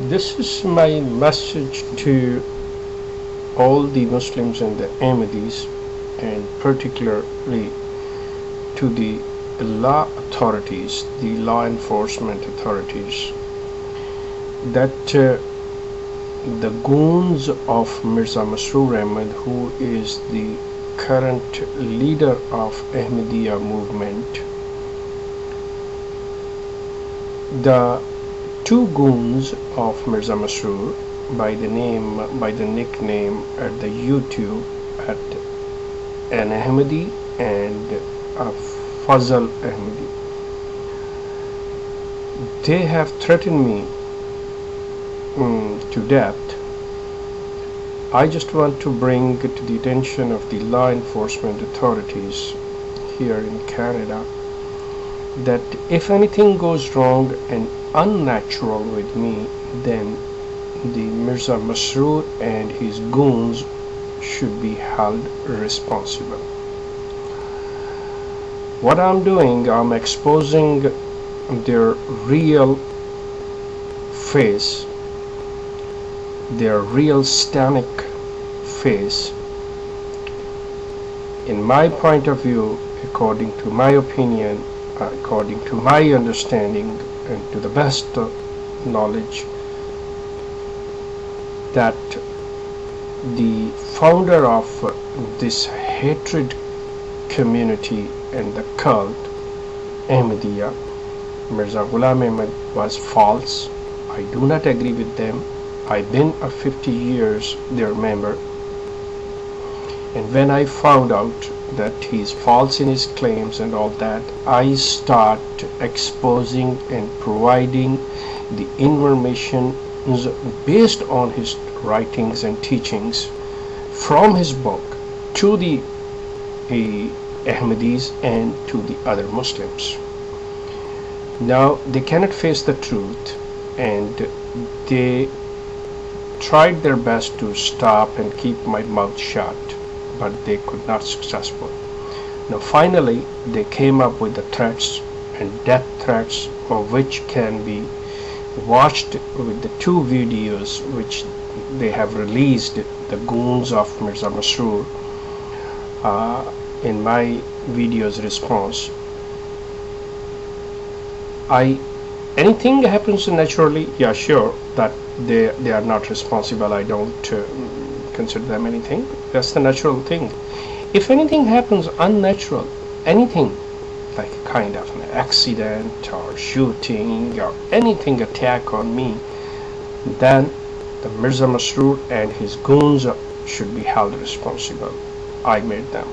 This is my message to all the Muslims and the Ahmadis, and particularly to the law authorities, the law enforcement authorities, that the goons of Mirza Masroor Ahmad, who is the current leader of Ahmadiyya movement, the two goons of Mirza Masroor by the nickname at the YouTube at an Ahmadi and a Fazal Ahmadi, they have threatened me to death. I just want to bring to the attention of the law enforcement authorities here in Canada that if anything goes wrong and unnatural with me, then the Mirza Masroor and his goons should be held responsible. What I'm doing, I'm exposing their real face, their real satanic face. In my point of view, according to my opinion, according to my understanding, and to the best knowledge, that the founder of this hatred community and the cult, Ahmadiyya, Mirza Ghulam Ahmad, was false. I do not agree with them. I've been a 50 years their member, and when I found out that he's false in his claims and all that, I start exposing and providing the information based on his writings and teachings from his book to the Ahmadis and to the other Muslims. Now they cannot face the truth, and they tried their best to stop and keep my mouth shut, but they could not successful. Now finally they came up with the threats and death threats, of which can be watched with the two videos which they have released, the goons of Mirza Masroor, in my video's response. Anything happens naturally, yeah, sure, that they are not responsible. I don't consider them anything. That's the natural thing. If anything happens unnatural, anything like a kind of an accident or shooting or anything attack on me, then the Mirza Masroor and his goons should be held responsible. I made them.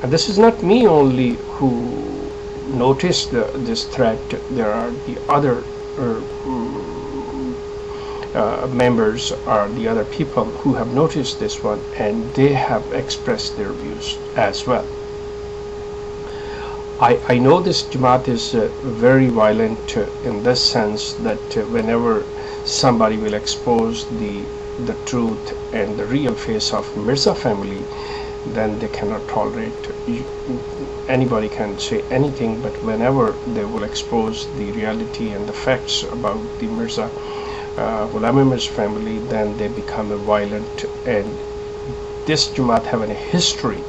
And this is not me only who noticed this threat. There are the other members or the other people who have noticed this one, and they have expressed their views as well. I know this Jamaat is very violent in this sense that whenever somebody will expose the truth and the real face of Mirza family, then they cannot tolerate. Anybody can say anything, but whenever they will expose the reality and the facts about the Mirza Ghulam Ahmad's family, then they become violent. And this Jamaat have a history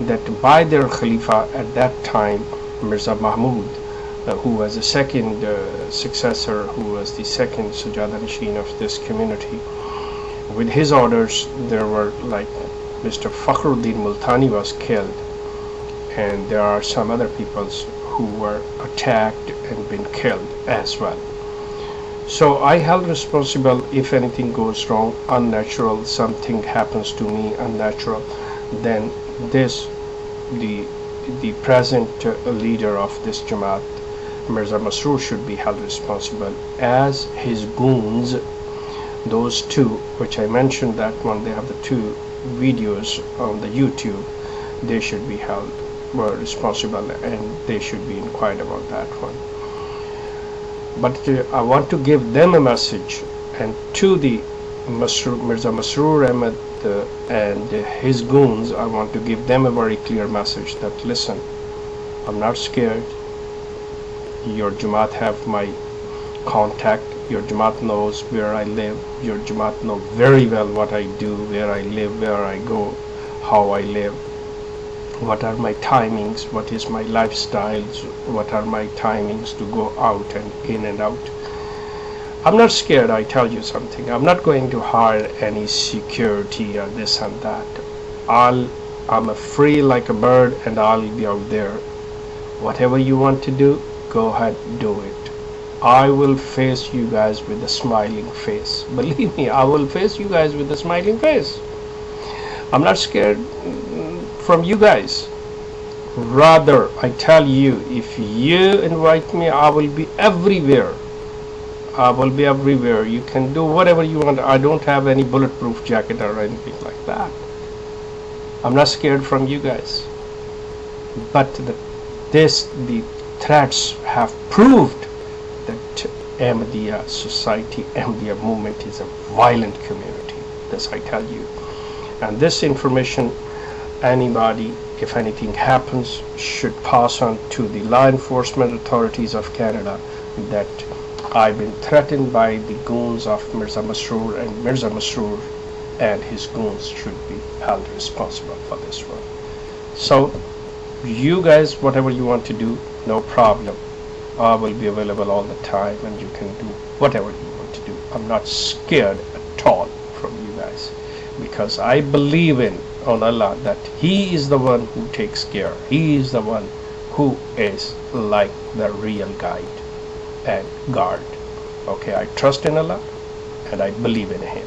that by their Khalifa at that time, Mirza Mahmud, who was the second successor, who was the second Sujada Nashin of this community, with his orders, there were like Mr. Fakhruddin Multani was killed, and there are some other peoples who were attacked and been killed as well. So I held responsible if anything goes wrong, unnatural, something happens to me unnatural, then the present leader of this Jamaat, Mirza Masroor, should be held responsible, as his goons, those two which I mentioned, that one, they have the two videos on the YouTube, they should be held responsible, and they should be inquired about that one. But I want to give them a message, and to the Mirza Masroor Ahmad and his goons, I want to give them a very clear message that, listen, I'm not scared. Your Jamaat have my contact, Your Jamaat knows where I live. Your Jamaat know very well what I do, where I live, where I go, how I live, what are my timings, what is my lifestyle, what are my timings to go out and in and out. I'm not scared, I tell you something. I'm not going to hire any security or this and that. I'm a free like a bird, and I'll be out there. Whatever you want to do, go ahead, do it. I will face you guys with a smiling face. Believe me, I will face you guys with a smiling face. I'm not scared from you guys. Rather, I tell you, if you invite me, I will be everywhere. I will be everywhere. You can do whatever you want. I don't have any bulletproof jacket or anything like that. I'm not scared from you guys. But the threats have proved that Ahmadiyya society, Ahmadiyya movement is a violent community. This I tell you. And this information, anybody, if anything happens, should pass on to the law enforcement authorities of Canada that I've been threatened by the goons of Mirza Masroor, and Mirza Masroor and his goons should be held responsible for this one. So you guys, whatever you want to do, no problem. I will be available all the time, and you can do whatever you want to do. I'm not scared at all from you guys, because I believe on Allah that He is the one who takes care. He is the one who is like the real guide and guard. Okay, I trust in Allah and I believe in Him.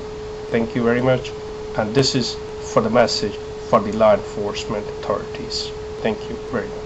Thank you very much. And this is for the message for the law enforcement authorities. Thank you very much.